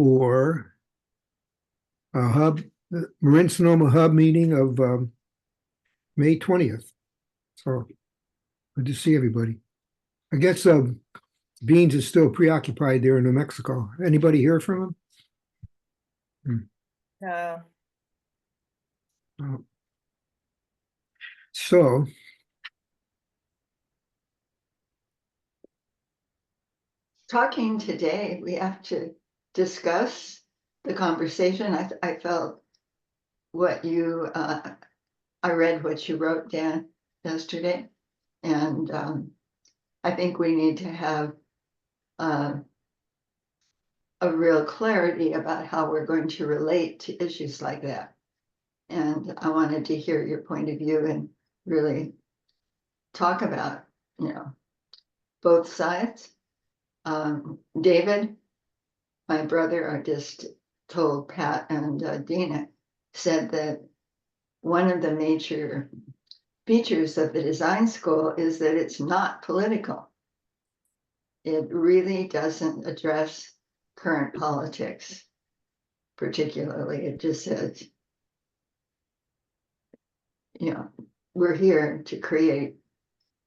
for a hub, the Marin Sonoma Hub meeting of May 20th. So good to see everybody. I guess Beans is still preoccupied there in New Mexico. Anybody hear from him? No. Oh. So talking today, we have to discuss the conversation. I felt what you, I read what you wrote, Dan, yesterday. And I think we need to have a real clarity about how we're going to relate to issues like that. And I wanted to hear your point of view and really talk about, both sides. David, my brother, I just told Pat and Dina, said that one of the major features of the design school is that it's not political. It really doesn't address current politics, particularly. It just says, we're here to create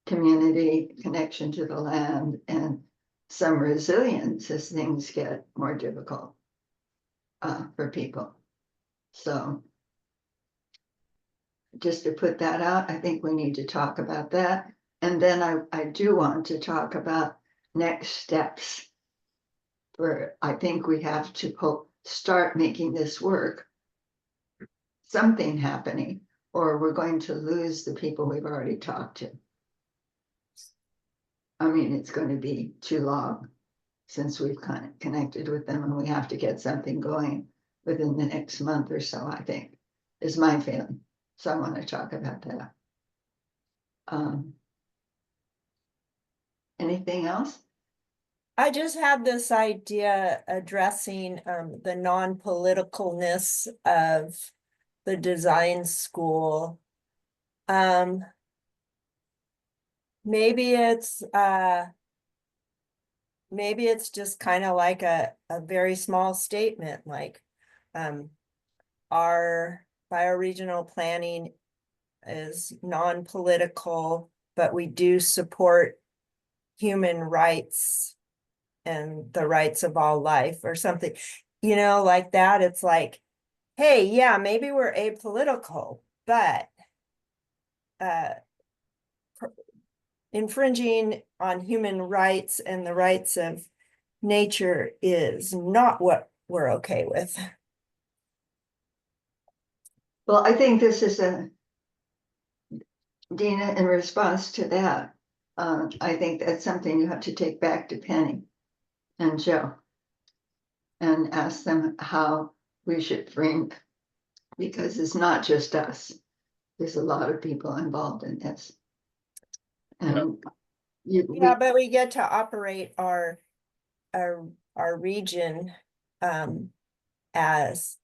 community, connection to the land, and some resilience as things get more difficult for people. So just to put that out, I think we need to talk about that. And then I do want to talk about next steps. I think we have to start making this work, something happening, or we're going to lose the people we've already talked to. I mean, it's going to be too long since we've kind of connected with them, and we have to get something going within the next month or so, I think, is my feeling. So I want to talk about that. Anything else? I just had this idea addressing the non-politicalness of the design school. Maybe it's just kind of like a very small statement, like our bioregional planning is non-political, but we do support human rights and the rights of all life, or something, like that. It's like, hey, yeah, maybe we're apolitical, but infringing on human rights and the rights of nature is not what we're okay with. Well, I think this is Dina, in response to that, I think that's something you have to take back to Penny and Joe and ask them how we should frame, because it's not just us. There's a lot of people involved in this. And but we get to operate our region as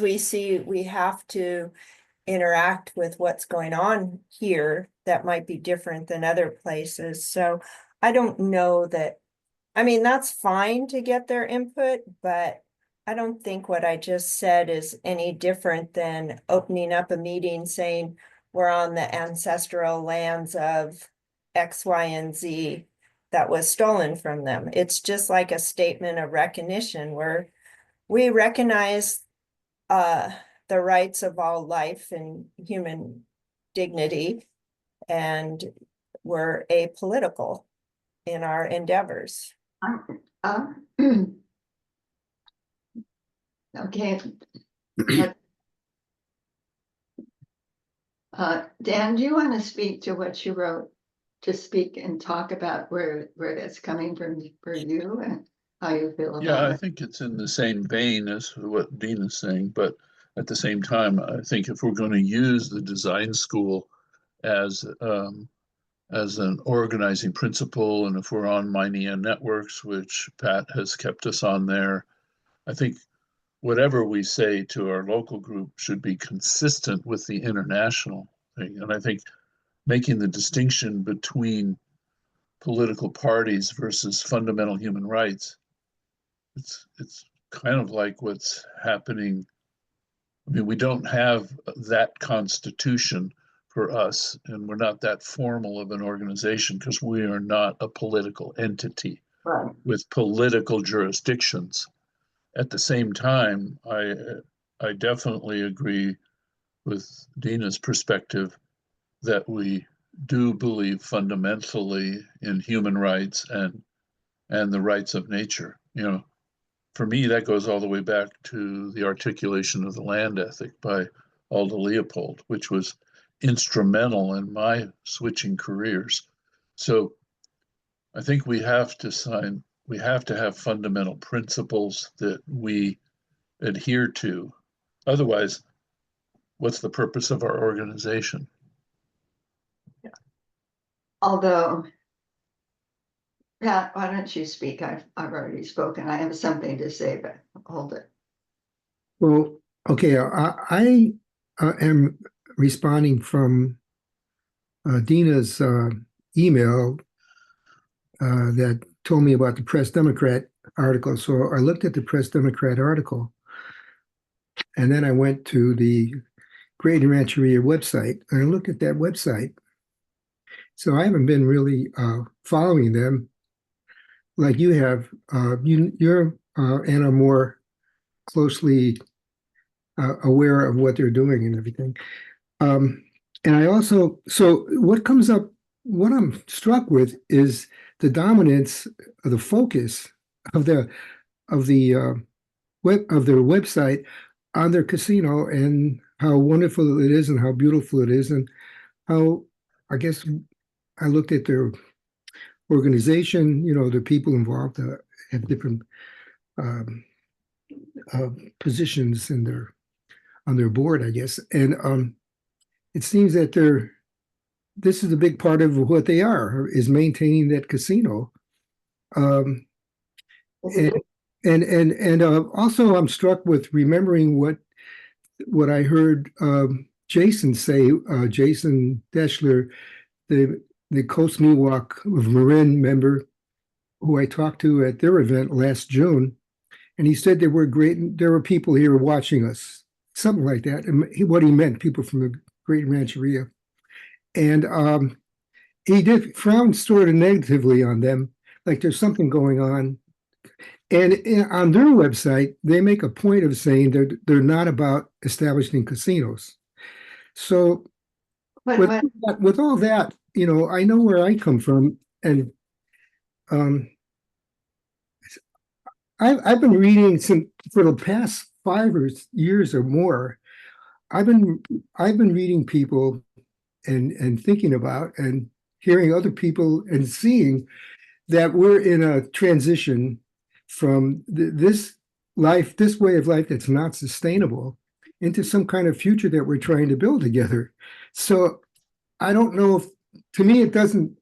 we see we have to interact with what's going on here that might be different than other places. So I don't know that, I mean, that's fine to get their input, but I don't think what I just said is any different than opening up a meeting saying we're on the ancestral lands of X, Y, and Z that was stolen from them. It's just like a statement of recognition where we recognize the rights of all life and human dignity, and we're apolitical in our endeavors. Okay. Dan, do you want to speak to what you wrote? To speak and talk about where that's coming from for you and how you feel about it? Yeah, I think it's in the same vein as what Dean is saying, but at the same time, I think if we're going to use the design school as an organizing principle, and if we're on Minea Networks, which Pat has kept us on there, I think whatever we say to our local group should be consistent with the international thing. And I think making the distinction between political parties versus fundamental human rights. It's kind of like what's happening. I mean, we don't have that constitution for us, and we're not that formal of an organization because we are not a political entity Right. with political jurisdictions. At the same time, I definitely agree with Dina's perspective that we do believe fundamentally in human rights and the rights of nature. You know, for me, that goes all the way back to the articulation of the land ethic by Aldo Leopold, which was instrumental in my switching careers. So I think we have to have fundamental principles that we adhere to. Otherwise, what's the purpose of our organization? Although, Pat, why don't you speak? I've already spoken. I have something to say, but hold it. Well, okay, I am responding from Dina's email that told me about the Press Democrat article. So I looked at the Press Democrat article, and then I went to the Great Rancheria website, and I looked at that website. So I haven't been really following them like you have. You're and are more closely aware of what they're doing and everything. And I also, so what comes up, what I'm struck with is the dominance of the focus of the web of their website on their casino and how wonderful it is and how beautiful it is and how, I guess I looked at their organization, you know, the people involved have different um, positions in their on their board, I guess, and it seems that this is a big part of what they are is maintaining that casino. Um, and also I'm struck with remembering what I heard Jason say, Jason Deschler, the Coast Miwok of Marin member who I talked to at their event last June, and he said there were people here watching us, something like that. And what he meant, people from the Great Rancheria. And he did frown sort of negatively on them, like there's something going on. And on their website, they make a point of saying they're not about establishing casinos. So with all that, you know, I know where I come from, and I've been reading for the past 5 years or more. I've been reading people and thinking about and hearing other people and seeing that we're in a transition from this way of life that's not sustainable into some kind of future that we're trying to build together. So I don't know if, to me, it doesn't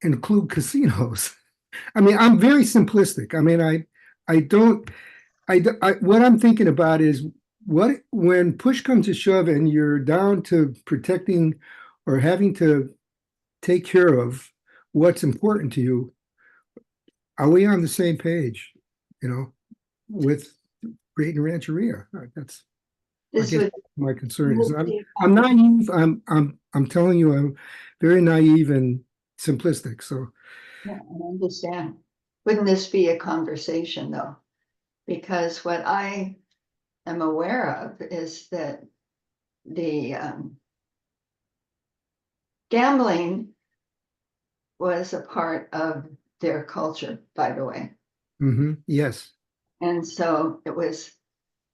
include casinos. I mean, I'm very simplistic. I mean, what I'm thinking about is when push comes to shove and you're down to protecting or having to take care of what's important to you, are we on the same page, you know, with Great Rancheria? That's my concern is. I'm naive. I'm telling you, I'm very naive and simplistic. So yeah, I understand. Wouldn't this be a conversation though? Because what I am aware of is that the gambling was a part of their culture, by the way. Yes. And so it was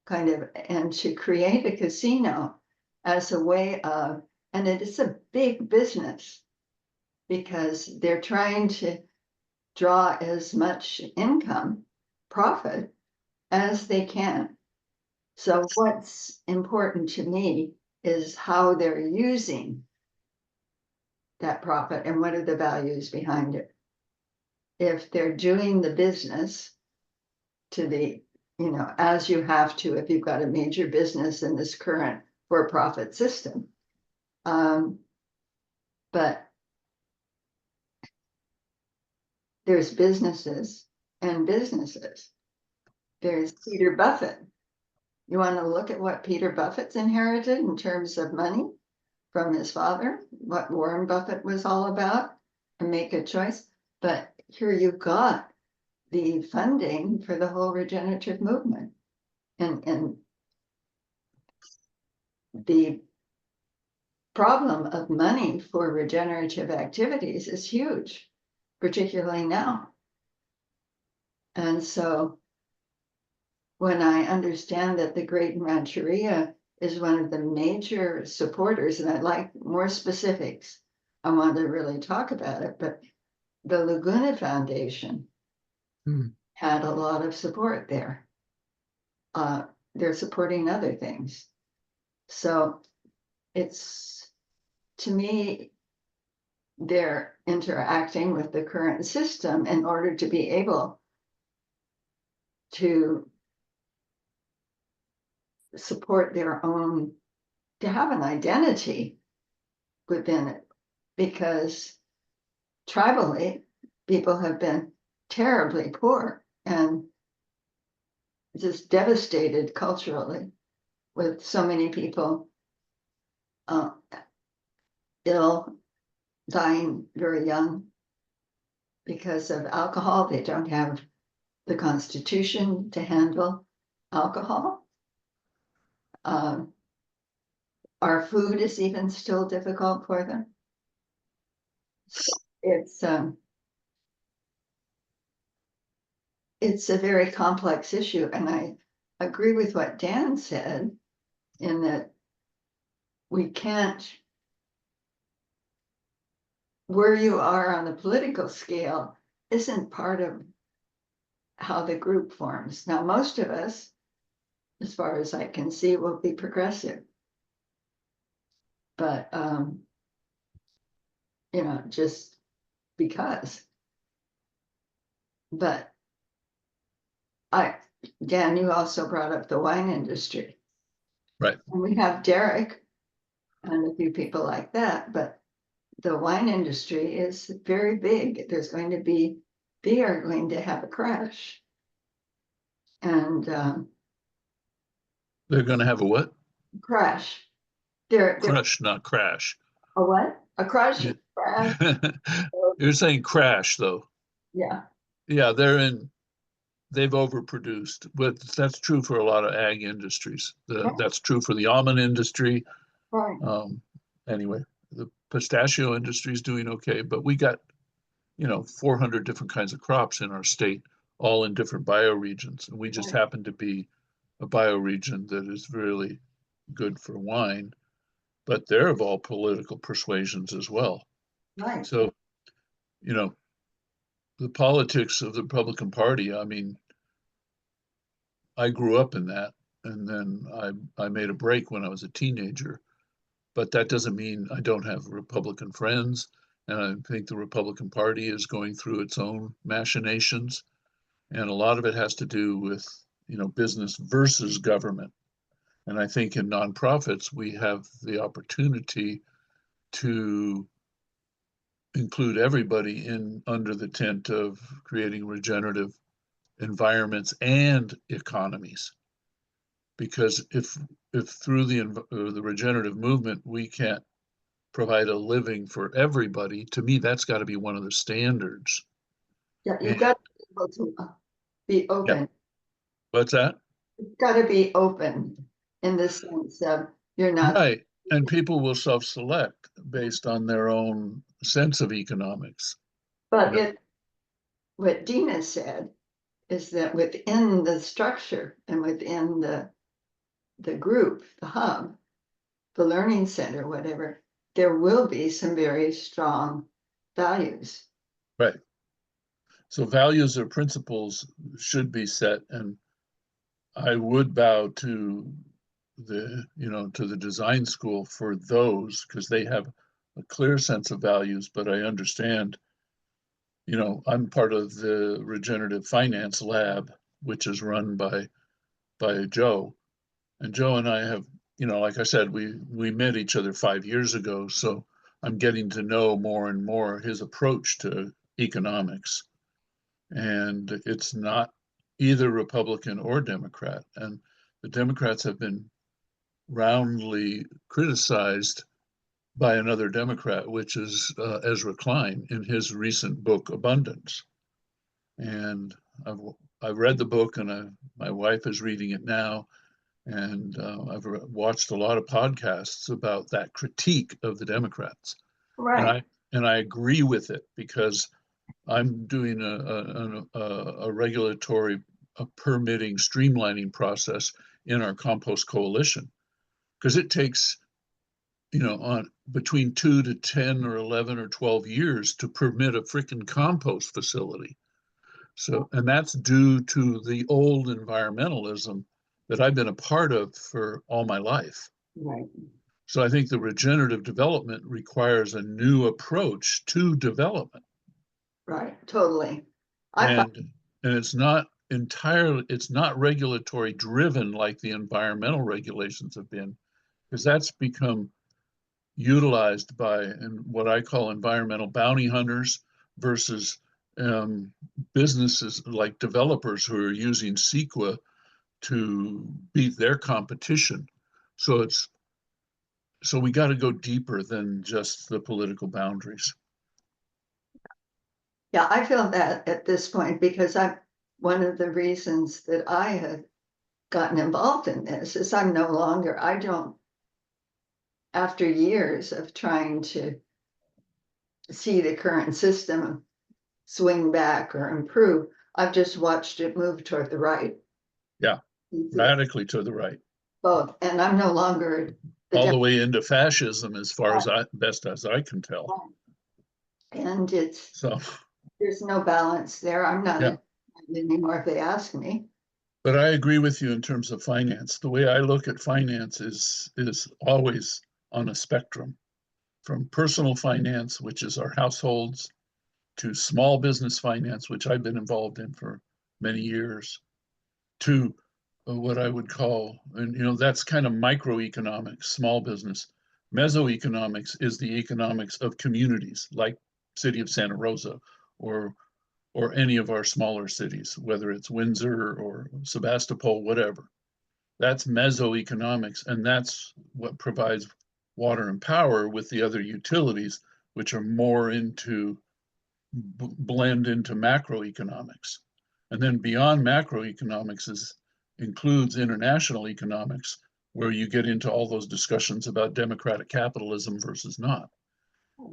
kind of, and to create a casino as a way of, and it is a big business because they're trying to draw as much income, profit as they can. So what's important to me is how they're using that profit and what are the values behind it. If they're doing the business to the, you know, as you have to, if you've got a major business in this current for-profit system. But there's businesses and businesses. There's Peter Buffett. You want to look at what Peter Buffett's inherited in terms of money from his father, what Warren Buffett was all about, and make a choice. But here you've got the funding for the whole regenerative movement. And the problem of money for regenerative activities is huge, particularly now. And so when I understand that the Great Rancheria is one of the major supporters, and I'd like more specifics, I want to really talk about it, but the Laguna Foundation had a lot of support there. They're supporting other things. So it's, to me, they're interacting with the current system in order to be able to support their own, to have an identity within it, because tribally, people have been terribly poor and just devastated culturally, with so many people ill, dying very young because of alcohol. They don't have the constitution to handle alcohol. Our food is even still difficult for them. It's a very complex issue, and I agree with what Dan said in that we can't, where you are on the political scale isn't part of how the group forms. Now, most of us, as far as I can see, will be progressive. But, you know, just because. But Dan, you also brought up the wine industry. Right. And we have Derek and a few people like that, but the wine industry is very big. There's going to be, they are going to have a crash. And They're going to have a what? crash. They're Crush, not crash. a what? A crash? Yeah. Crash? You're saying crash, though. Yeah. Yeah, they've overproduced, but that's true for a lot of ag industries. That's true for the almond industry. Right. Anyway, the pistachio industry is doing okay, but we got, 400 different kinds of crops in our state, all in different bioregions. And we just Right. happen to be a bioregion that is really good for wine, but they're of all political persuasions as well. Right. So, the politics of the Republican Party, I mean, I grew up in that, and then I made a break when I was a teenager, but that doesn't mean I don't have Republican friends. And I think the Republican Party is going through its own machinations. And a lot of it has to do with, business versus government. And I think in nonprofits, we have the opportunity to include everybody in under the tent of creating regenerative environments and economies. Because if through the regenerative movement we can't provide a living for everybody, to me that's got to be one of the standards. Yeah, you've And, got to be able to be open. yeah. What's that? You've got to be open in the sense of you're not Right. And people will self-select based on their own sense of economics. But Yeah. what Dina said is that within the structure and within the group, the hub, the learning center, whatever, there will be some very strong values. Right. So values or principles should be set, and I would bow to the design school for those, because they have a clear sense of values. But I understand, I'm part of the regenerative finance lab, which is run by Joe. And Joe and I have, like I said, we met each other 5 years ago. So I'm getting to know more and more his approach to economics. And I think in nonprofits, we have the opportunity to include everybody in under the tent of creating regenerative environments and economies. So and it's not either Republican or Democrat. And the Democrats have been roundly criticized by another Democrat, which is Ezra Klein in his recent book, Abundance. And I've read the book, and my wife is reading it now. And I've watched a lot of podcasts about that critique of the Democrats. Right. And I agree with it, because I'm doing a regulatory permitting streamlining process in our compost coalition, because it takes, on between 2 to 10 or 11 or 12 years to permit a freaking compost facility. So, and that's due to the old environmentalism that I've been a part of for all my life. Right. So I think the regenerative development requires a new approach to development. Right. Totally. And it's not regulatory driven like the environmental regulations have been, because that's become utilized by what I call environmental bounty hunters versus businesses like developers who are using CEQA to beat their competition. So we got to go deeper than just the political boundaries. Yeah, I feel that at this point, because one of the reasons that I had gotten involved in this is after years of trying to see the current system swing back or improve, I've just watched it move toward the right. Yeah, radically to the right. Both, and I'm no longer all the way into fascism, as far as best as I can tell. And so there's no balance there. I'm not anymore if they ask me. But I agree with you in terms of finance. The way I look at finance is always on a spectrum, from personal finance, which is our households, to small business finance, which I've been involved in for many years, to what I would call, and that's kind of microeconomics, small business. Mesoeconomics is the economics of communities like City of Santa Rosa or any of our smaller cities, whether it's Windsor or Sebastopol, whatever. That's mesoeconomics, and that's what provides water and power, with the other utilities, which are more into blend into macroeconomics. And then beyond macroeconomics includes international economics, where you get into all those discussions about democratic capitalism versus not.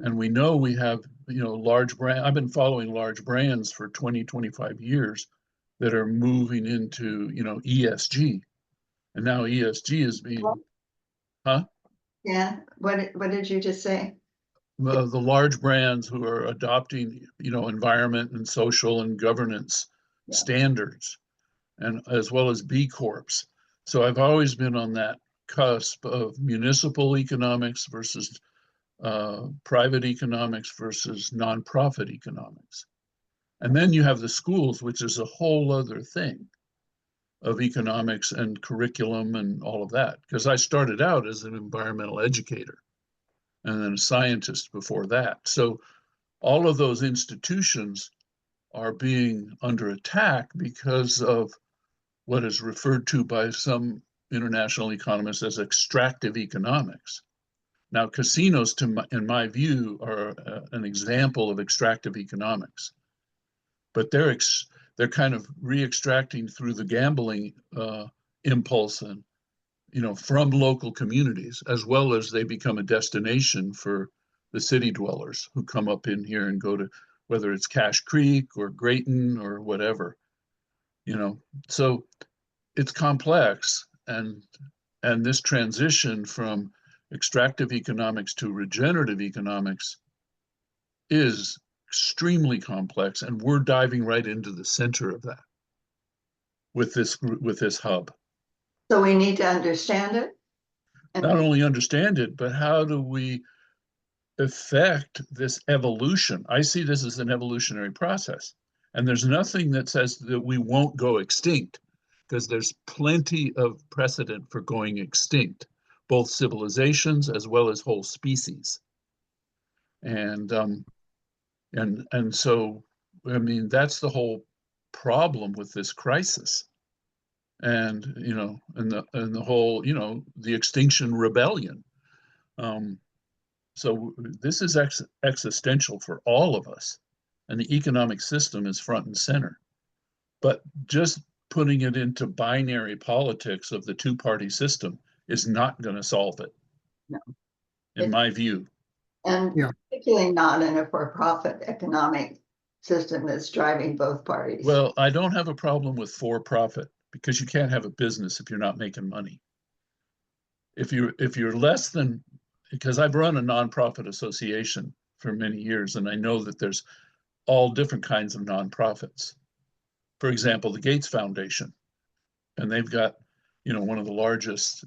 And we know we have, large brand. I've been following large brands for 20, 25 years that are moving into, ESG. And now ESG is being, Yeah. What did you just say? The large brands who are adopting, environment and social and governance standards, and as well as B Corps. So I've always been on that cusp of municipal economics versus private economics versus nonprofit economics. And then you have the schools, which is a whole other thing of economics and curriculum and all of that. Because I started out as an environmental educator and then a scientist before that. So all of those institutions are being under attack because of what is referred to by some international economists as extractive economics. Now, casinos, in my view, are an example of extractive economics, but they're kind of re-extracting through the gambling impulse and from local communities, as well as they become a destination for the city dwellers who come up in here and go to, whether it's Cache Creek or Grayton or whatever. So it's complex, and this transition from extractive economics to regenerative economics is extremely complex, and we're diving right into the center of that with this hub. So we need to understand it. Not only understand it, but how do we affect this evolution? I see this as an evolutionary process, and there's nothing that says that we won't go extinct, because there's plenty of precedent for going extinct, both civilizations as well as whole species. And so I mean, that's the whole problem with this crisis. And, and the whole, the Extinction Rebellion. So this is existential for all of us. And the economic system is front and center. But just putting it into binary politics of the two-party system is not going to solve it. No. In my view. And Yeah. particularly not in a for-profit economic system that's driving both parties. Well, I don't have a problem with for-profit because you can't have a business if you're not making money. If you're less than, because I've run a nonprofit association for many years, and I know that there's all different kinds of nonprofits. For example, the Gates Foundation, and they've got, one of the largest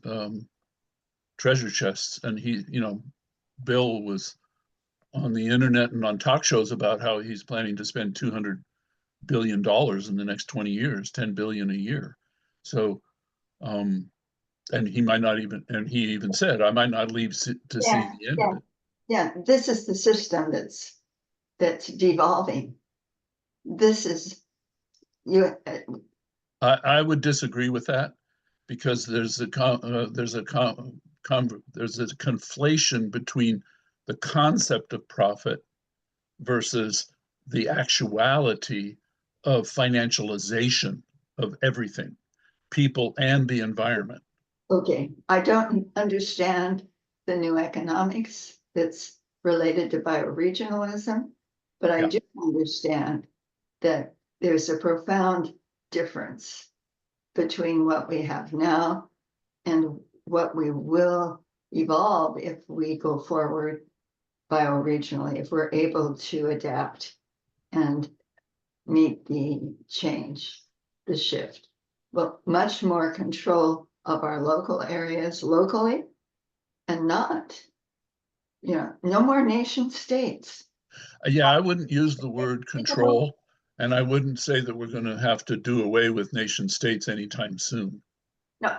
treasure chests, and Bill was on the internet and on talk shows about how he's planning to spend $200 billion in the next 20 years, 10 billion a year. So, and he might not even, and he even said, I might not leave to see the end of it. Yeah, this is the system that's devolving. This is I would disagree with that because there's a conflation between the concept of profit versus the actuality of financialization of everything, people and the environment. Okay, I don't understand the new economics that's related to bioregionalism, but I do understand that there's a profound difference between what we have now and what we will evolve if we go forward bioregionally, if we're able to adapt and meet the change, the shift. Well, much more control of our local areas locally and not, no more nation states. Yeah, I wouldn't use the word control, and I wouldn't say that we're going to have to do away with nation states anytime soon. No,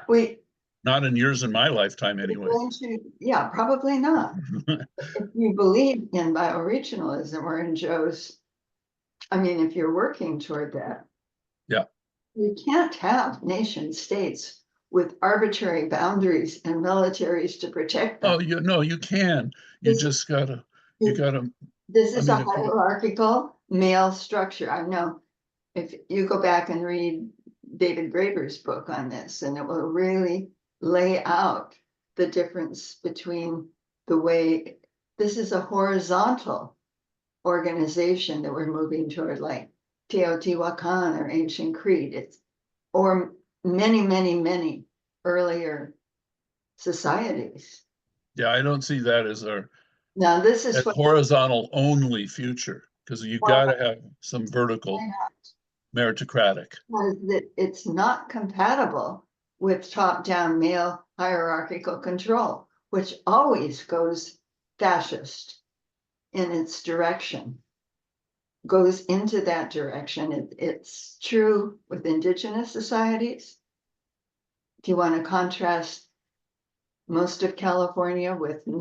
not in yours in my lifetime anyway. Yeah, probably not. If you believe in bioregionalism or in Joe's, if you're working toward that. Yeah. You can't have nation states with arbitrary boundaries and militaries to protect them. Oh, you can. You just gotta, This is a hierarchical male structure. I know if you go back and read David Graeber's book on this, and it will really lay out the difference between the way this is a horizontal organization that we're moving toward, like Teotihuacan or ancient Crete, or many, many, many earlier societies. Yeah, I don't see that as our now this is what horizontal only future, because you got to have some vertical meritocratic. It's not compatible with top-down male hierarchical control, which always goes fascist in its direction, goes into that direction. It's true with indigenous societies. If you want to contrast most of California with the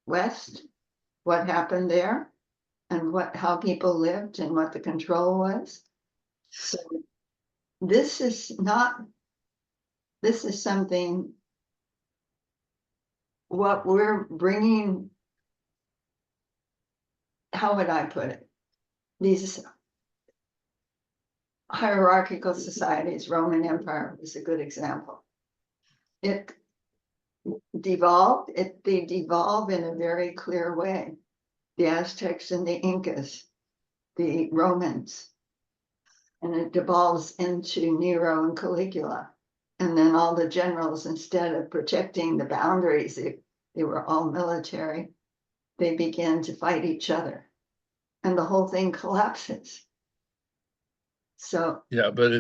Northwest, what happened there and how people lived and what the control was. So this is something, what we're bringing, how would I put it? These hierarchical societies, Roman Empire is a good example. It devolved, they devolve in a very clear way. The Aztecs and the Incas, the Romans, and it devolves into Nero and Caligula. And then all the generals, instead of protecting the boundaries, they were all military. They began to fight each other, and the whole thing collapses. So yeah, but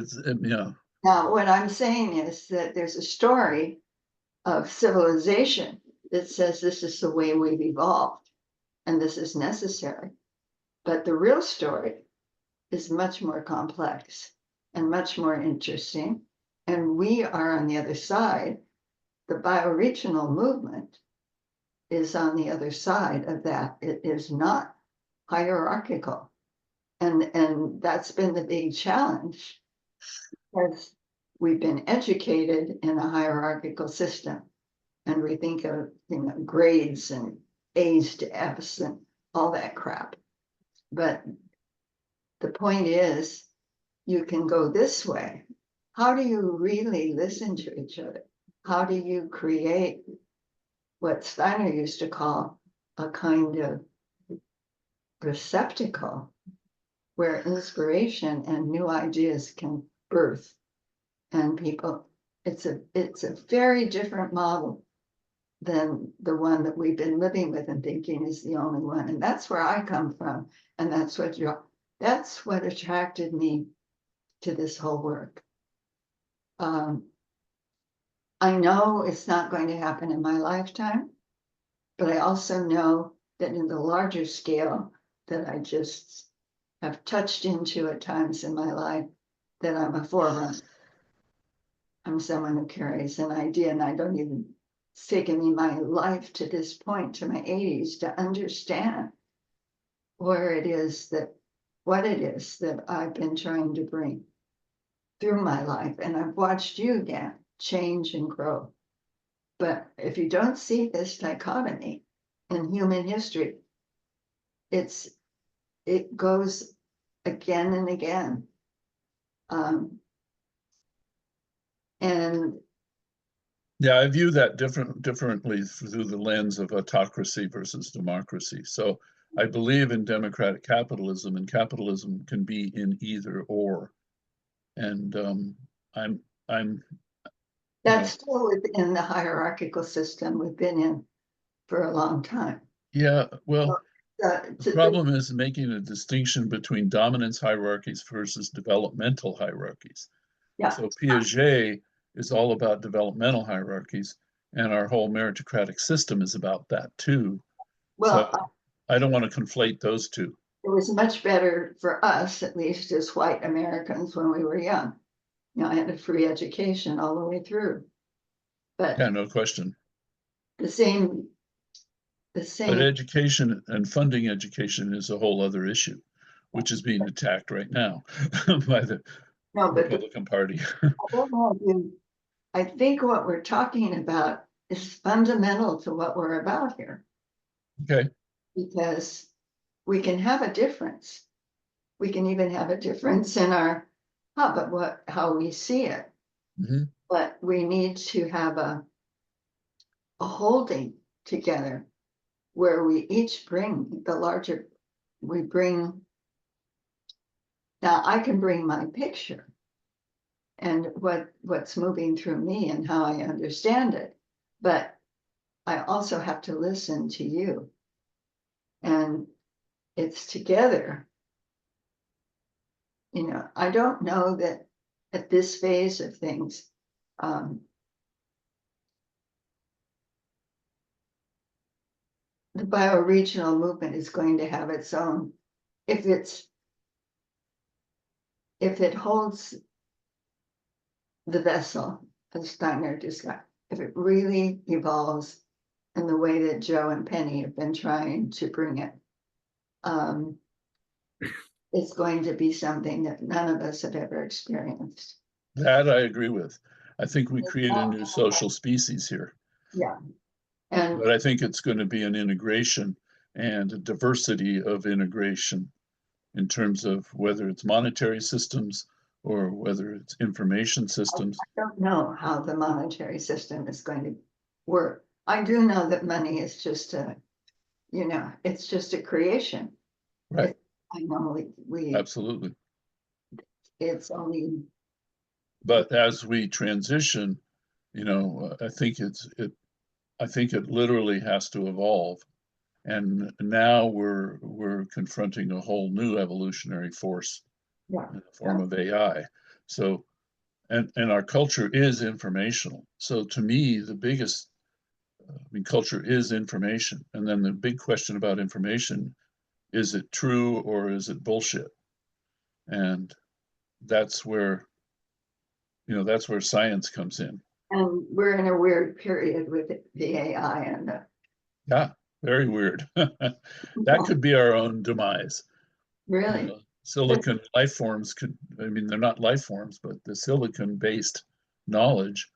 now what I'm saying is that there's a story of civilization that says this is the way we've evolved and this is necessary. But the real story is much more complex and much more interesting. And we are on the other side. The bioregional movement is on the other side of that. It is not hierarchical. And that's been the big challenge. Because we've been educated in a hierarchical system. And we think of, grades and A's to F's and all that crap. But the point is, you can go this way. How do you really listen to each other? How do you create what Steiner used to call a kind of receptacle where inspiration and new ideas can birth? And people, it's a very different model than the one that we've been living with and thinking is the only one. And that's where I come from. And that's what attracted me to this whole work. I know it's not going to happen in my lifetime, but I also know that in the larger scale that I just have touched into at times in my life, that I'm a forerunner. I'm someone who carries an idea, and it's taken me my life to this point, to my 80s, to understand what it is that I've been trying to bring through my life. And I've watched you, Dan, change and grow. But if you don't see this dichotomy in human history, it goes again and again. And yeah, I view that differently through the lens of autocracy versus democracy. So I believe in democratic capitalism, and capitalism can be in either or. And I'm that's still within the hierarchical system we've been in for a long time. yeah, well, the The problem is making a distinction between dominance hierarchies versus developmental hierarchies. Yeah. So Piaget is all about developmental hierarchies, and our whole meritocratic system is about that too. Well, so I don't want to conflate those two. it was much better for us, at least as white Americans, when we were young. I had a free education all the way through. But Yeah, no question. the same. But education and funding education is a whole other issue, which is being attacked right now by the Republican Party. I think what we're talking about is fundamental to what we're about here. Okay. Because we can have a difference. We can even have a difference in our how we see it. Mm-hmm. But we need to have a holding together where we each bring the larger, now I can bring my picture and what's moving through me and how I understand it, but I also have to listen to you. And it's together. I don't know that at this phase of things, the bioregional movement is going to have its own, if it holds the vessel, as Steiner described, if it really evolves in the way that Joe and Penny have been trying to bring it, it's going to be something that none of us have ever experienced. That I agree with. I think we create a new social species here. Yeah. But I think it's going to be an integration and a diversity of integration in terms of whether it's monetary systems or whether it's information systems. I don't know how the monetary system is going to work. I do know that money is just it's just a creation. Right. I know we absolutely. It's only. But as we transition, I think it literally has to evolve. And now we're confronting a whole new evolutionary force in the form of AI. So, and our culture is informational. So to me, the biggest, culture is information. And then the big question about information, is it true or is it bullshit? And that's where science comes in. And we're in a weird period with the AI and yeah, very weird. That could be our own demise. Really? silicon life forms could, I mean, they're not life forms, but the silicon-based knowledge.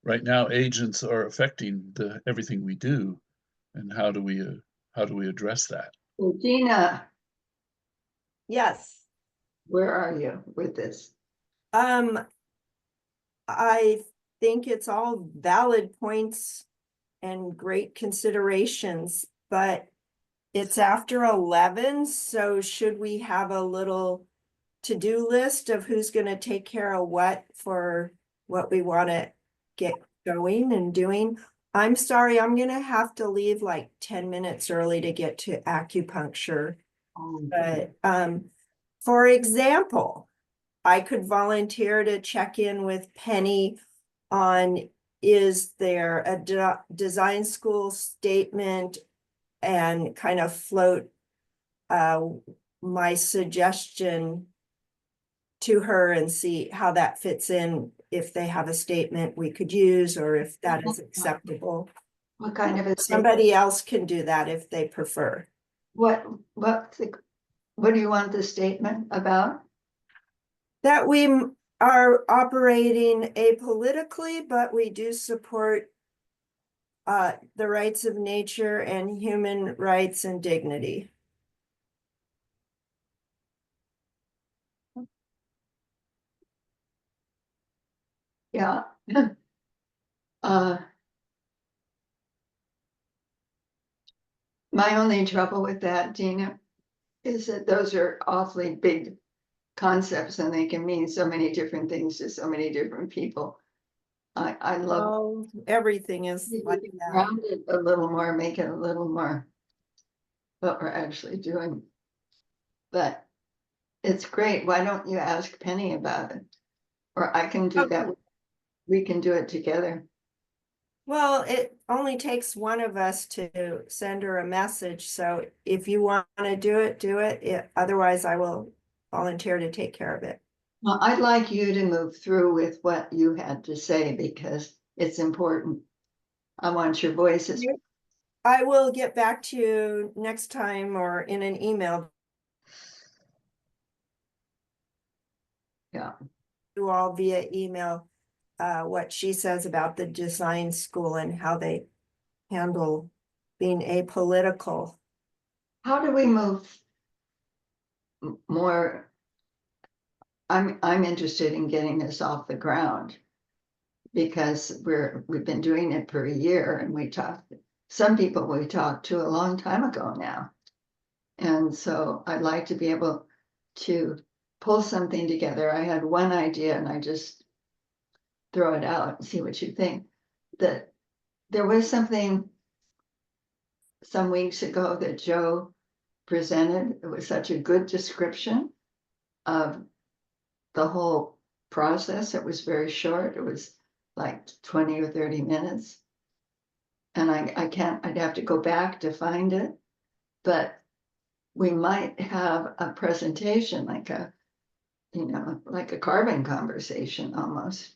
Right now, agents are affecting everything we do, and how do we address that? So Gina, Yes. where are you with this? I think it's all valid points and great considerations, but it's after 11, so should we have a little to-do list of who's gonna take care of what for what we wanna get going and doing? I'm sorry, I'm gonna have to leave like 10 minutes early to get to acupuncture. But for example, I could volunteer to check in with Penny on, is there a design school statement, and kind of float my suggestion to her and see how that fits in, if they have a statement we could use, or if that is acceptable. What kind of a statement? Somebody else can do that if they prefer. What do you want the statement about? That we are operating apolitically, but we do support the rights of nature and human rights and dignity. Yeah. My only trouble with that, Gina, is that those are awfully big concepts and they can mean so many different things to so many different people. I love Oh, everything is like that. round it a little more, make it a little more what we're actually doing. But it's great. Why don't you ask Penny about it? Or I can do that. We can do it together. Well, it only takes one of us to send her a message, so if you want to do it. Otherwise, I will volunteer to take care of it. Well, I'd like you to move through with what you had to say because it's important. I want your voices. I will get back to you next time or in an email. Yeah. You all via email, what she says about the design school and how they handle being apolitical. How do we move more? I'm interested in getting this off the ground because we've been doing it for a year and some people we talked to a long time ago now. And so I'd like to be able to pull something together. I had one idea and I just throw it out and see what you think. That there was something some weeks ago that Joe presented. It was such a good description of the whole process. It was very short. It was like 20 or 30 minutes. And I'd have to go back to find it, but we might have a presentation like a carbon conversation almost,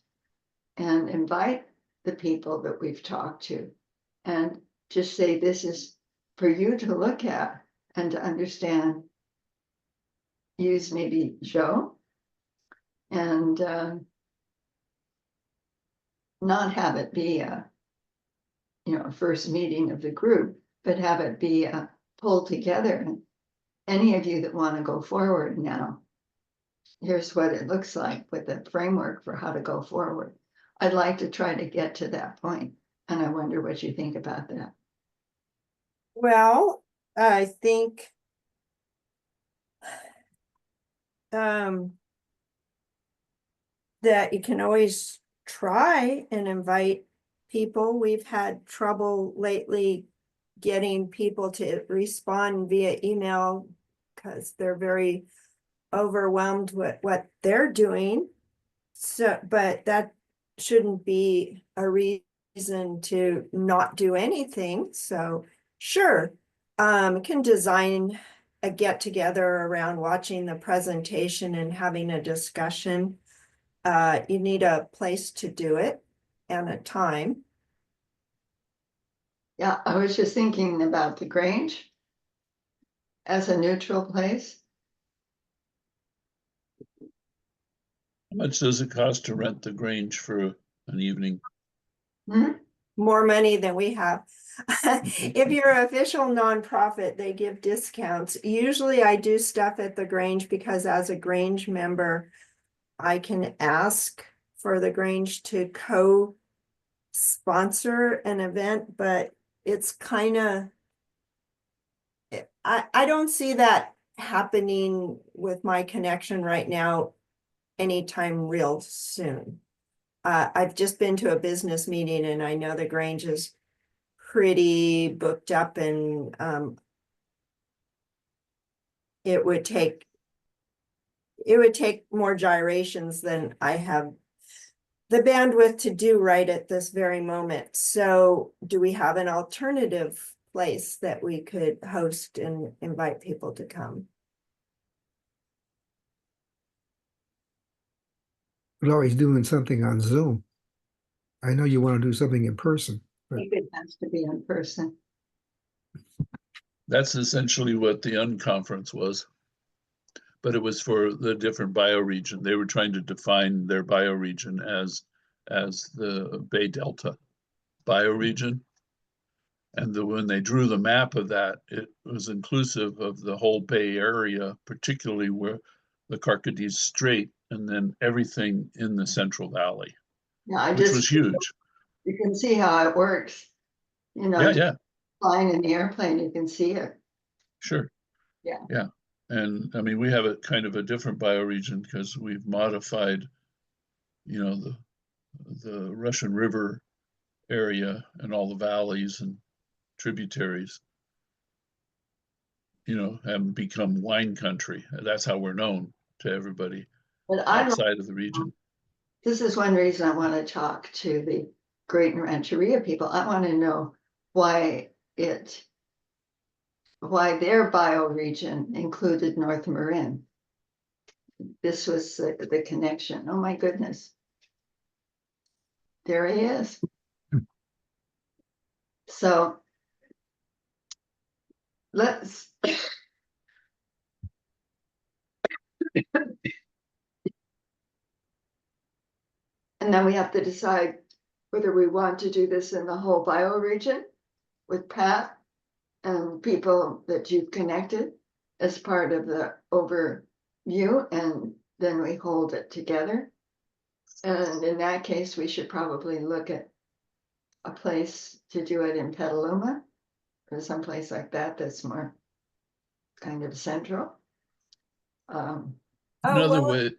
and invite the people that we've talked to and just say, this is for you to look at and to understand. Use maybe Joe and not have it be a first meeting of the group, but have it be a pull together. And any of you that want to go forward now, here's what it looks like with a framework for how to go forward. I'd like to try to get to that point, and I wonder what you think about that. Well, I think that you can always try and invite people. We've had trouble lately getting people to respond via email because they're very overwhelmed with what they're doing. So, but that shouldn't be a reason to not do anything. So sure, can design a get together around watching the presentation and having a discussion. You need a place to do it and a time. Yeah, I was just thinking about the Grange as a neutral place. much does it cost to rent the Grange for an evening? Hmm? More money than we have. If you're an official nonprofit, they give discounts. Usually I do stuff at the Grange because as a Grange member, I can ask for the Grange to co-sponsor an event, but it's kind of, I don't see that happening with my connection right now anytime real soon. I've just been to a business meeting and I know the Grange is pretty booked up and it would take more gyrations than I have the bandwidth to do right at this very moment. So do we have an alternative place that we could host and invite people to come? We're always doing something on Zoom. I know you want to do something in person. It has to be in person. That's essentially what the unconference was. But it was for the different bioregion. They were trying to define their bioregion as the Bay Delta bioregion. And when they drew the map of that, it was inclusive of the whole Bay Area, particularly where the Carcadís Strait and then everything in the Central Valley, Yeah, which was huge. you can see how it works. You know, Yeah, flying in the airplane, you can see it. sure. Yeah. Yeah. And I mean, we have a kind of a different bioregion because we've modified, you know, the Russian River area and all the valleys and tributaries, you know, have become wine country. That's how we're known to everybody But outside of the region. this is one reason I want to talk to the Greater Rancheria people. I want to know why their bioregion included North Marin. This was the connection. Oh my goodness. There he is. So let's and then we have to decide whether we want to do this in the whole bioregion with Pat and people that you've connected as part of the overview, and then we hold it together. And in that case, we should probably look at a place to do it in Petaluma or someplace like that that's more kind of central. Another way,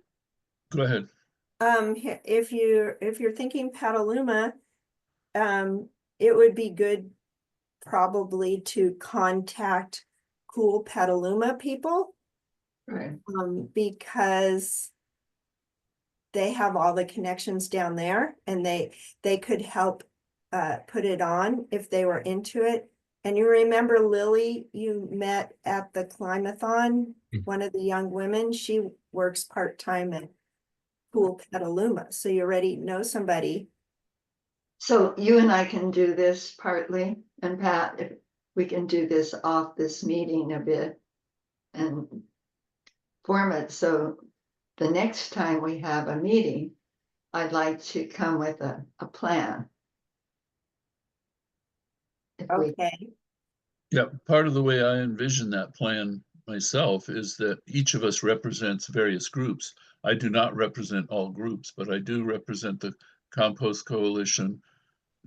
go ahead. If you're thinking Petaluma, it would be good probably to contact Cool Petaluma people, Right. because they have all the connections down there and they could help put it on if they were into it. And you remember Lily, you met at the Climathon, one of the young women, she works part-time at Cool Petaluma, so you already know somebody. So you and I can do this partly, and Pat, if we can do this off this meeting a bit and form it so the next time we have a meeting, I'd like to come with a plan. If we, Okay, Yeah, part of the way I envision that plan myself is that each of us represents various groups. I do not represent all groups, but I do represent the Compost Coalition,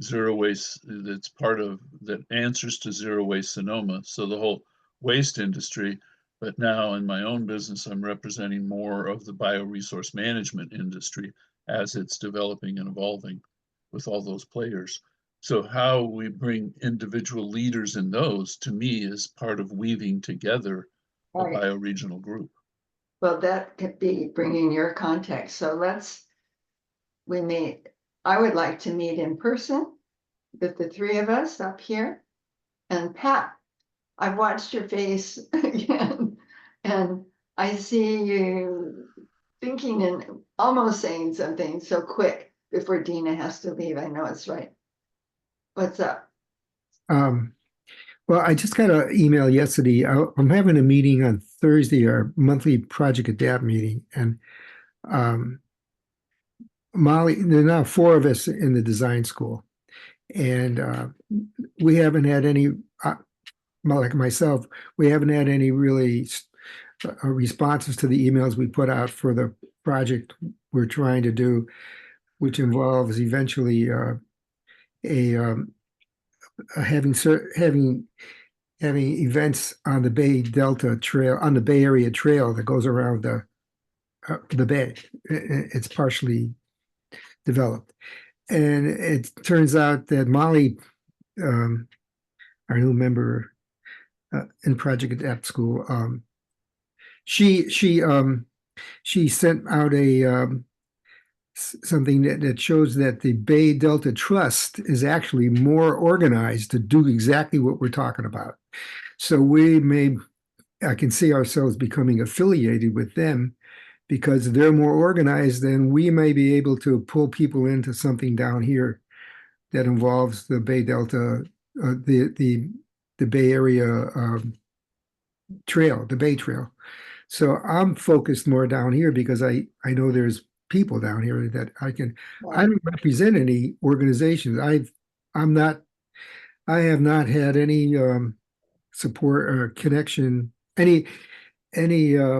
Zero Waste, that's part of, that answers to Zero Waste Sonoma. So the whole waste industry, but now in my own business, I'm representing more of the bioresource management industry as it's developing and evolving with all those players. So how we bring individual leaders in those, to me, is part of weaving together a Right. bioregional group. well, that could be bringing your context. So I would like to meet in person with the three of us up here. And Pat, I've watched your face again, and I see you thinking and almost saying something so quick before Dina has to leave. I know it's right. What's up? Well, I just got an email yesterday. I'm having a meeting on Thursday, our monthly Project Adapt meeting, and Molly, there are now four of us in the design school. And we haven't had any, like myself, we haven't had any really responses to the emails we put out for the project we're trying to do, which involves eventually a having events on the Bay Delta Trail, on the Bay Area Trail that goes around the bay. It's partially developed. And it turns out that Molly, our new member in Project Adapt School, she sent out a something that shows that the Bay Delta Trust is actually more organized to do exactly what we're talking about. So I can see ourselves becoming affiliated with them because they're more organized, and we may be able to pull people into something down here that involves the Bay Delta, the Bay Area Trail, the Bay Trail. So I'm focused more down here because I know there's people down here that I don't represent any organizations. I have not had any support or connection, any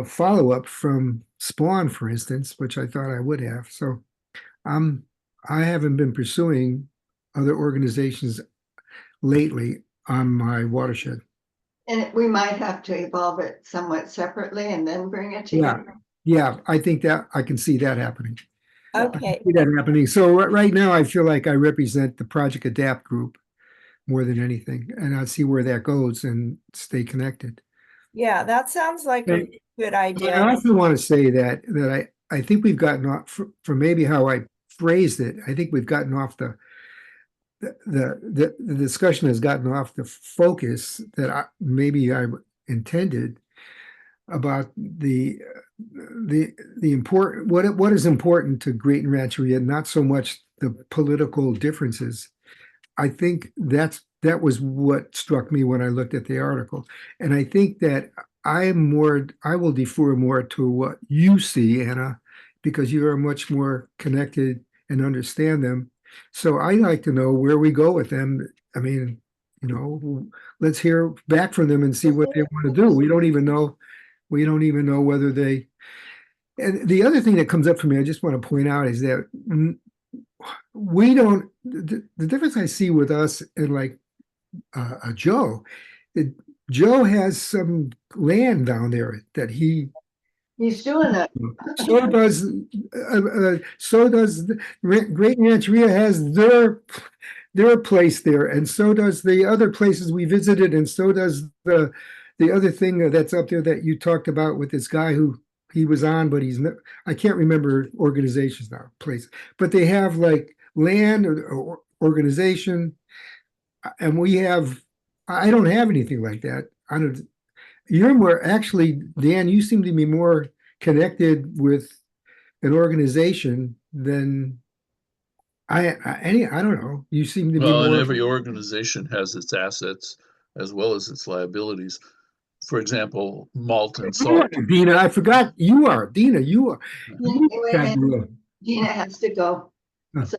follow-up from Spawn, for instance, which I thought I would have. So I haven't been pursuing other organizations lately on my watershed. And we might have to evolve it somewhat separately and then bring it Yeah. together. Yeah, I think that I can see that happening. Okay, See that happening. So right now, I feel like I represent the Project Adapt group more than anything, and I see where that goes and stay connected. yeah, that sounds like a And good I idea. also want to say that I think we've gotten off for maybe how I phrased it. I think we've gotten off the discussion has gotten off the focus that maybe I intended about the important what is important to Great Rancheria, not so much the political differences. I think that was what struck me when I looked at the article, and I think that I will defer more to what you see, Anna, because you are much more connected and understand them. So I like to know where we go with them. I mean, let's hear back from them and see what they want to do. We don't even know whether they. And the other thing that comes up for me, I just want to point out, is that we don't. The difference I see with us and like Joe, Joe has some land down there that He's doing it. so does Great Rancheria has their place there, and so does the other places we visited, and so does the other thing that's up there that you talked about with this guy who he was on, but I can't remember organizations now, place, but they have like land or organization, and I don't have anything like that. You're more, actually, Dan, you seem to be more connected with an organization than I don't know. You seem to be Well, and more. every organization has its assets as well as its liabilities. For example, malt and salt. Dina, I forgot you are. Dina, you are. Wait a minute. Gina has to go. Oh. So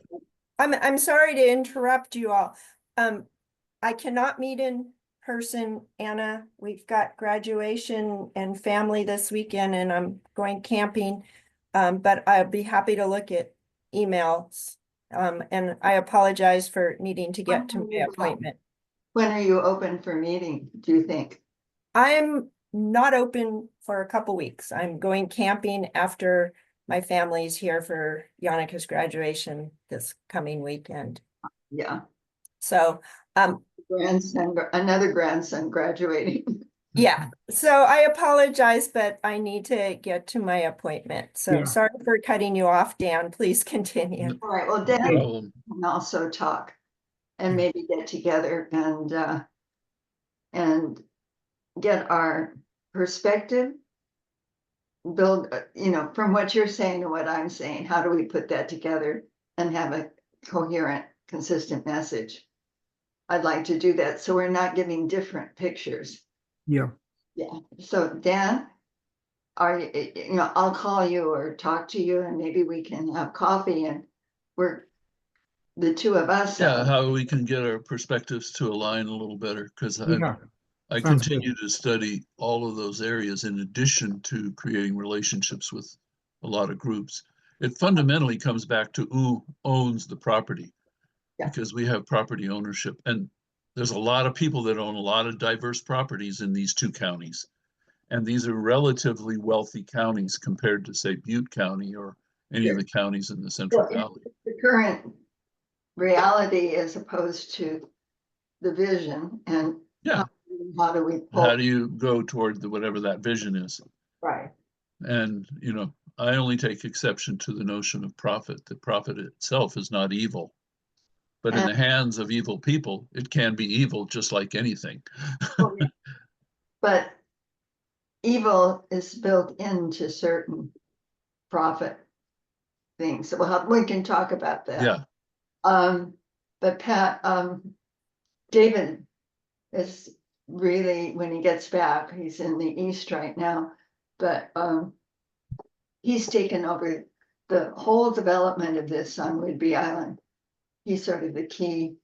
I'm sorry to interrupt you all. I cannot meet in person, Anna. We've got graduation and family this weekend, and I'm going camping. But I'll be happy to look at emails. And I apologize for needing to get to my appointment. when are you open for meeting, do you think? I'm not open for a couple weeks. I'm going camping after my family's here for Yannika's graduation this coming weekend. Yeah, So, another grandson graduating. yeah, so I apologize, but I need to get to my appointment. So Yeah. sorry for cutting you off, Dan. Please continue. All right, well, No Dan problem. can also talk and maybe get together and get our perspective. Build, from what you're saying to what I'm saying, how do we put that together and have a coherent, consistent message? I'd like to do that, so we're not giving different pictures. Yeah. Yeah, so Dan, I'll call you or talk to you and maybe we can have coffee and we're the two of us. Yeah, how we can get our perspectives to align a little better, because Yeah, I sounds good. continue to study all of those areas in addition to creating relationships with a lot of groups. It fundamentally comes back to who owns the property. Yeah. Because we have property ownership, and there's a lot of people that own a lot of diverse properties in these two counties. And these are relatively wealthy counties compared to, say, Butte County or any of the counties in the Central Well, Valley. the current reality as opposed to the vision and Yeah, how do we how pull, do you go toward whatever that vision is? right? And, I only take exception to the notion of profit. The profit itself is not evil. But in And- the hands of evil people, it can be evil just like anything. But evil is built into certain profit things. Well, we can talk about that. Yeah, But Pat, David is really, when he gets back, he's in the east right now, but, he's taken over the whole development of this on Whidbey Island. He's sort of the key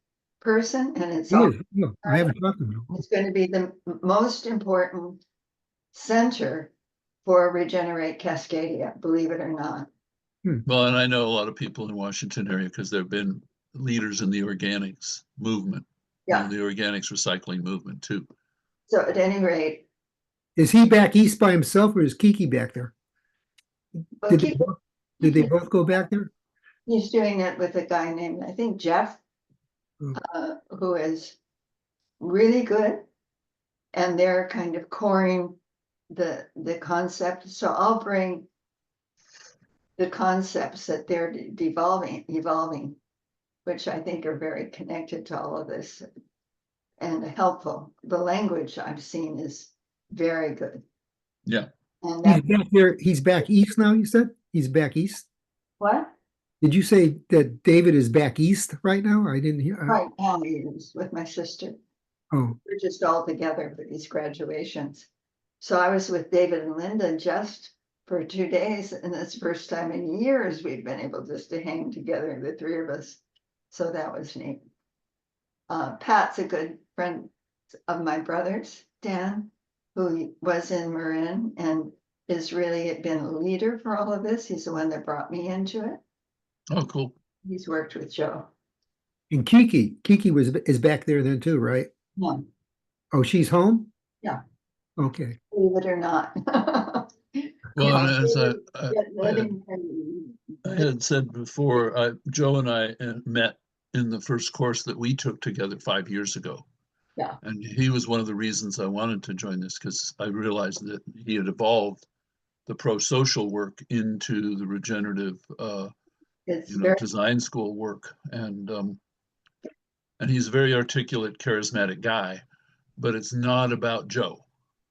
person and it's He all, is. No, I haven't talked to him. it's going to be the most important center for Regenerate Cascadia, believe it or not. well, and I know a lot of people in Washington area because there have been leaders in the organics movement. Yeah. The organics recycling movement too. So at any rate, Is he back east by himself or is Kiki back there? well, Did they both go back there? he's doing it with a guy named, I think, Jeff, Oh. who is really good. And they're kind of coring the concept. So I'll bring the concepts that they're evolving, which I think are very connected to all of this and helpful. The language I've seen is very good. Yeah. And He's that, back there. He's back east now, you said? He's back east? what? Did you say that David is back east right now? I didn't hear. Right now he is with my sister. Oh, We're just all together for these graduations. So I was with David and Linda just for 2 days, and it's the first time in years we've been able just to hang together, the three of us. So that was neat. Pat's a good friend of my brother's, Dan, who was in Marin and is really been a leader for all of this. He's the one that brought me into it. Oh, cool. He's worked with Joe. and Kiki is back there then too, right? No, Oh, she's home? Yeah. Okay. believe it or not. Well, Yeah, and as living I had said before, Joe and I met in the first course that we took together 5 years ago. Yeah. And he was one of the reasons I wanted to join this, because I realized that he had evolved the pro-social work into the regenerative it's very, design school work. And he's a very articulate, charismatic guy, but it's not about Joe.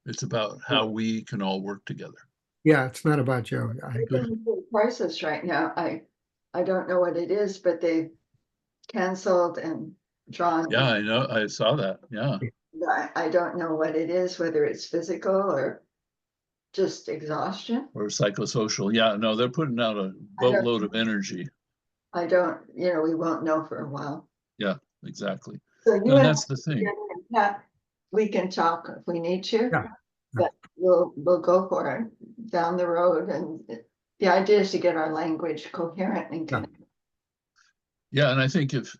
It's about how we can all work together. Yeah, it's not about Joe. I they're agree. going through a crisis right now. I don't know what it is, but they canceled and drawn. Yeah, I know. I saw that. Yeah. I don't know what it is, whether it's physical or just exhaustion. Or psychosocial. Yeah, no, they're putting out a boatload of energy. I don't, we won't know for a while. Yeah, exactly. So you And and that's the thing. Pat, we can talk if we need to. Yeah. But we'll go for it down the road, and the idea is to get our language coherent and Yeah. connected. Yeah, and I think if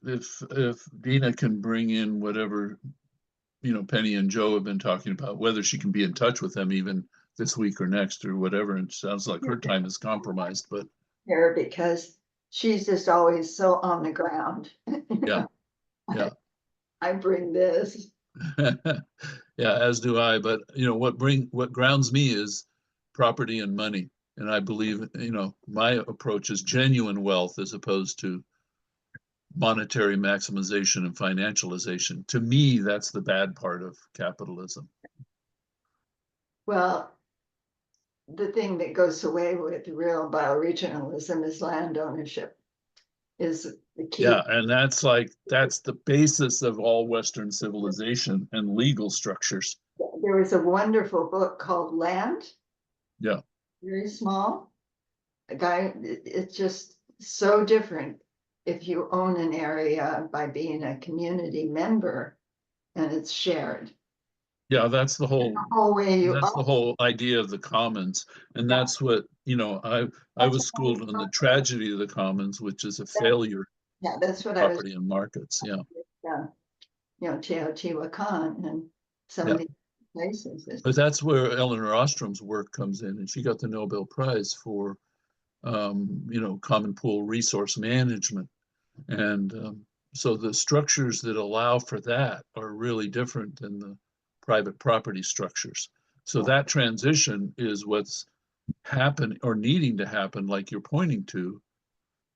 Dina can bring in whatever, Penny and Joe have been talking about, whether she can be in touch with them even this week or next or whatever, and it sounds like her time is compromised, but Here, because she's just always so on the ground. Yeah. Yeah. I bring this. yeah, as do I. But what grounds me is property and money. And I believe, my approach is genuine wealth as opposed to monetary maximization and financialization. To me, that's the bad part of capitalism. Well, the thing that goes away with real bioregionalism is land ownership. Is the key. Yeah, and that's the basis of all Western civilization and legal structures. There was a wonderful book called Land Yeah. very small. A guy, it's just so different if you own an area by being a community member and it's shared. Yeah, that's the whole, The whole way you that's the own. whole idea of the commons. And Yeah. that's what, you know, I That's was what schooled on the tragedy of the commons, which is a failure Yeah, that's what of I was, property and markets. Yeah. Teotihuacan and some Yeah. of these places. But that's where Eleanor Ostrom's work comes in, and she got the Nobel Prize for, you know, common pool resource management. And so the structures that allow for that are really different than the private property structures. So that transition is what's happening or needing to happen, like you're pointing to.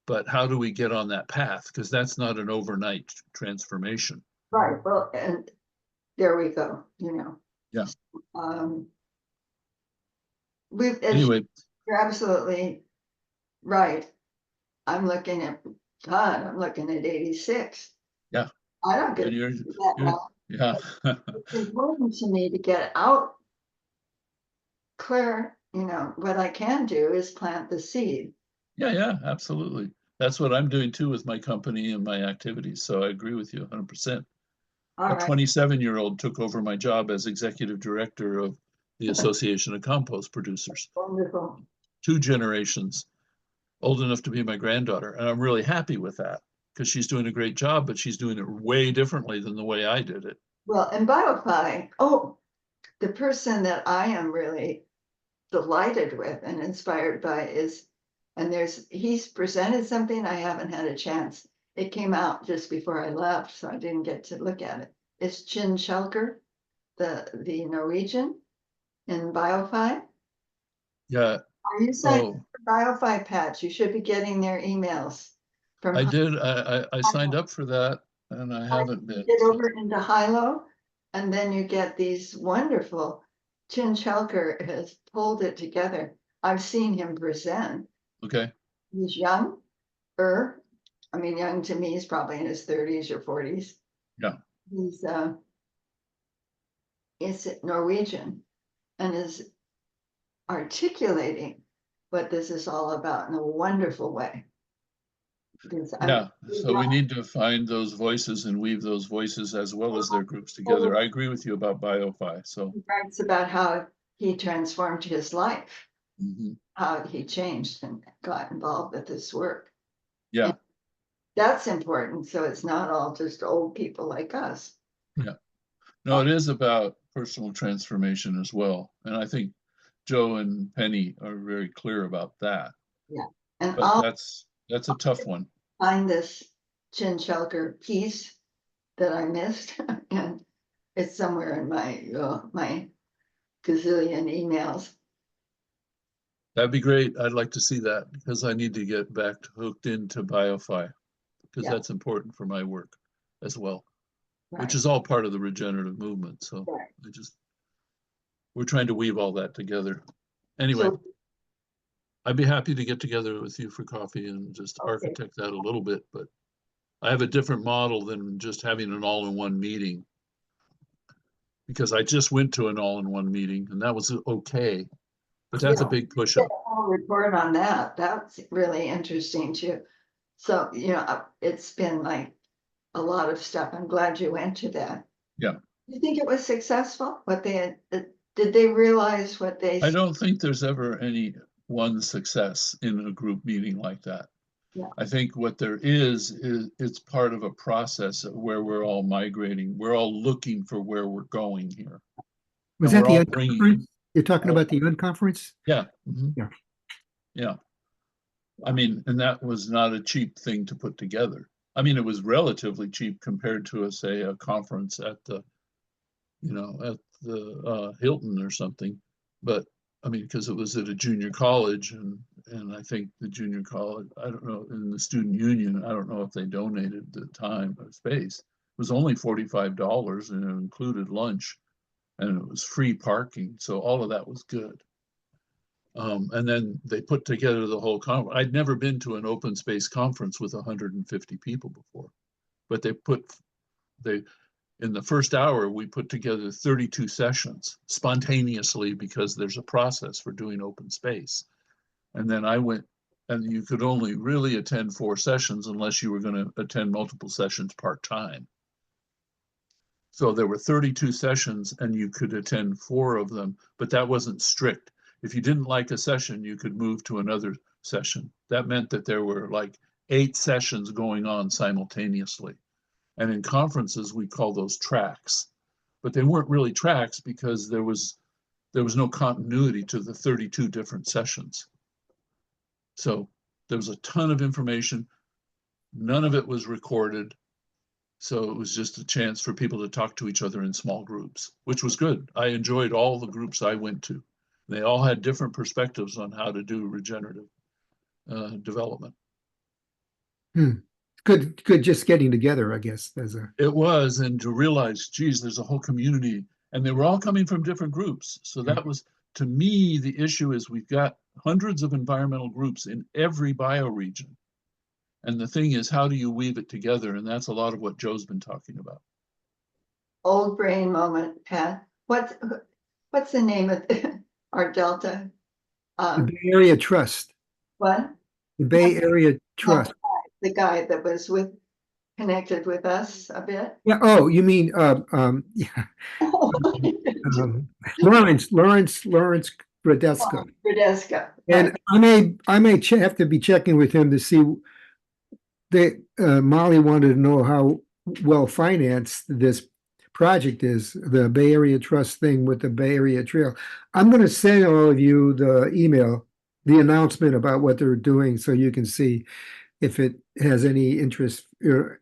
But how do we get on that path? Because that's not an overnight transformation. Right, well, and there we go, Yeah. Um, Anyway, you're absolutely right. I'm looking at 86. yeah. I don't get And that you're now. yeah. It's important to me to get out clear, what I can do is plant the seed. Yeah, absolutely. That's what I'm doing too with my company and my activities. So I agree with you 100%. All A right, 27-year-old took over my job as executive director of the Association of Compost Producers. wonderful. 2 generations, old enough to be my granddaughter. And I'm really happy with that because she's doing a great job, but she's doing it way differently than the way I did it. Well, and BioFi, the person that I am really delighted with and inspired by is, and he's presented something I haven't had a chance. It came out just before I left, so I didn't get to look at it. It's Chin Shelker, the Norwegian in BioFi. Yeah. Are you signed up Oh, for BioFi, Pat? You should be getting their emails from. I did. I signed up for that and I haven't been. Get So, over into Hilo, and then you get these wonderful. Chin Shelker has pulled it together. I've seen him present. okay. He's young, I mean, young to me, he's probably in his 30s or 40s. Yeah. He's is Norwegian and is articulating what this is all about in a wonderful way. Yeah. So we need to find those voices and weave those voices as well as their groups together. I agree with you about BioFi. So He writes about how he transformed his life, mhm. how he changed and got involved with this work. Yeah. And that's important. So it's not all just old people like us. Yeah. No, it is about personal transformation as well. And I think Joe and Penny are very clear about that. Yeah. And But I'll that's a tough one. find this Chin Shelker piece that I missed, and it's somewhere in my gazillion emails. That'd be great. I'd like to see that because I need to get back hooked into BioFi because Yeah. that's important for my work as well, which Right. is all part of the regenerative movement. So Right. we're trying to weave all that together. Anyway, So, I'd be happy to get together with you for coffee and just Okay. architect that a little bit, but I have a different model than just having an all-in-one meeting. Because I just went to an all-in-one meeting and that was okay, but that's a Yeah. big push-up. I'll report on that. That's really interesting too. So, it's been like a lot of stuff. I'm glad you went to that. Yeah. You think it was successful? Did they realize what they? I don't think there's ever any one success in a group meeting like that. Yeah. I think what there is it's part of a process where we're all migrating. We're all looking for where we're going here. Was And that we're the all bringing- unconference? You're talking about the unconference? Yeah. Mhm. Yeah. Yeah. I mean, and that was not a cheap thing to put together. I mean, it was relatively cheap compared to a conference at the Hilton or something. But I mean, because it was at a junior college and I think the junior college, I don't know, in the student union, I don't know if they donated the time or space. It was only $45 and it included lunch and it was free parking. So all of that was good. And then they put together the whole conference. I'd never been to an open space conference with 150 people before, but in the first hour, we put together 32 sessions spontaneously because there's a process for doing open space. And then I went, and you could only really attend 4 sessions unless you were going to attend multiple sessions part-time. So there were 32 sessions and you could attend 4 of them, but that wasn't strict. If you didn't like a session, you could move to another session. That meant that there were like 8 sessions going on simultaneously. And in conferences, we call those tracks, but they weren't really tracks because there was no continuity to the 32 different sessions. So there was a ton of information. None of it was recorded. So it was just a chance for people to talk to each other in small groups, which was good. I enjoyed all the groups I went to. They all had different perspectives on how to do regenerative development. Good just getting together, I guess, as a. It was, and to realize, geez, there's a whole community, and they were all coming from different groups. So that was, to me, the issue is we've got hundreds of environmental groups in every bioregion. And the thing is, how do you weave it together? And that's a lot of what Joe's been talking about. Old brain moment, Pat. What's the name of our Delta? The Bay Area Trust. What? The Bay Area Trust. The guy that was connected with us a bit. Yeah. Oh, you mean yeah. Lawrence Bradesco. Bradesco. And I may have to be checking with him to see. Molly wanted to know how well financed this project is, the Bay Area Trust thing with the Bay Area Trail. I'm going to send all of you the email, the announcement about what they're doing, so you can see if it has any interest or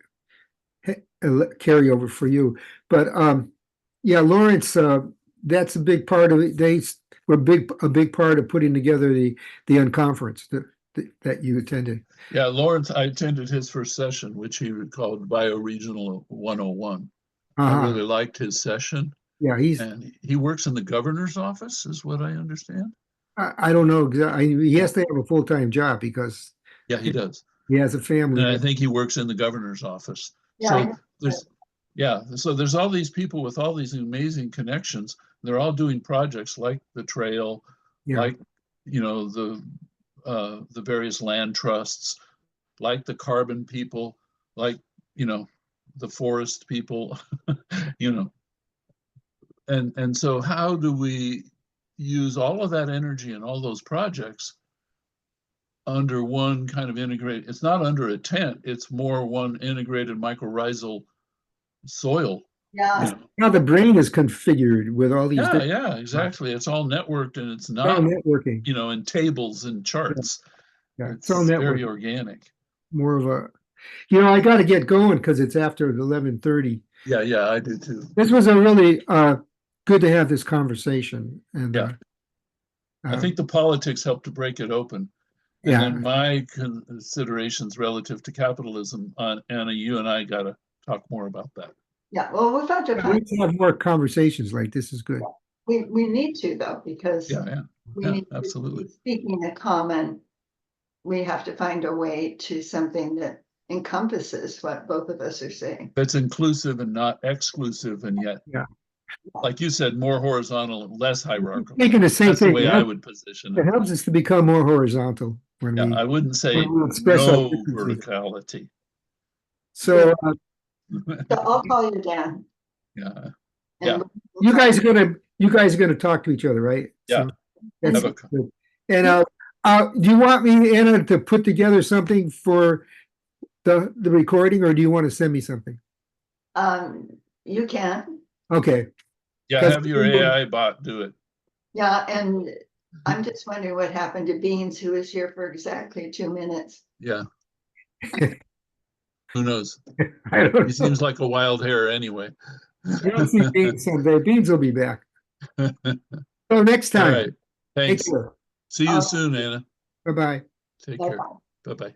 carryover for you. But yeah, Lawrence, that's a big part of it. They were a big part of putting together the unconference that you attended. Yeah, Lawrence, I attended his first session, which he called Bioregional 101. I really liked his session. Yeah, and he works in the governor's office, is what I understand. I don't know. He has to have a full-time job because yeah, he does. He has a family. And I think he works in the governor's office. Yeah, So there's all these people with all these amazing connections. They're all doing projects like the trail, like, you know, the various land trusts, like the carbon people, like, you know, the forest people, you know. And so how do we use all of that energy and all those projects under one kind of integrated, it's not under a tent, it's more one integrated mycorrhizal soil. yeah. You know. How the brain is configured with all these. Yeah, exactly. It's all networked and it's not, networking, you know, in tables and charts. Yeah, it's all very organic. More of a, you know, I got to get going because it's after 11:30. Yeah, I do too. This was a really good to have this conversation. And I think the politics helped to break it open. And yeah. then my considerations relative to capitalism, Anna, you and I got to talk more about that. Yeah, well, we've got to We need to have more conversations like this is good. we need to though, because we need absolutely. Speaking a common, we have to find a way to something that encompasses what both of us are saying. That's inclusive and not exclusive, and yet, like you said, more horizontal and less hierarchical. Making the same That's thing. the way I would position it. It helps us to become more horizontal when we. I wouldn't say express our no differences. verticality. So So I'll call you Dan. Yeah. And you guys are gonna talk to each other, right? Yeah. So that's Have good. And do you want me, Anna, to put together something for the recording, or do you want to send me something? You can. Okay. Yeah, have your AI bot do it. Yeah, and I'm just wondering what happened to Beans, who was here for exactly 2 minutes. Yeah. Who knows? I don't know. He seems like a wild hare anyway. I don't see Beans someday. Beans will be back. So next All time. right. Thanks. Take care. See you soon, Anna. Bye-bye. Take care. Bye-bye. Bye-bye.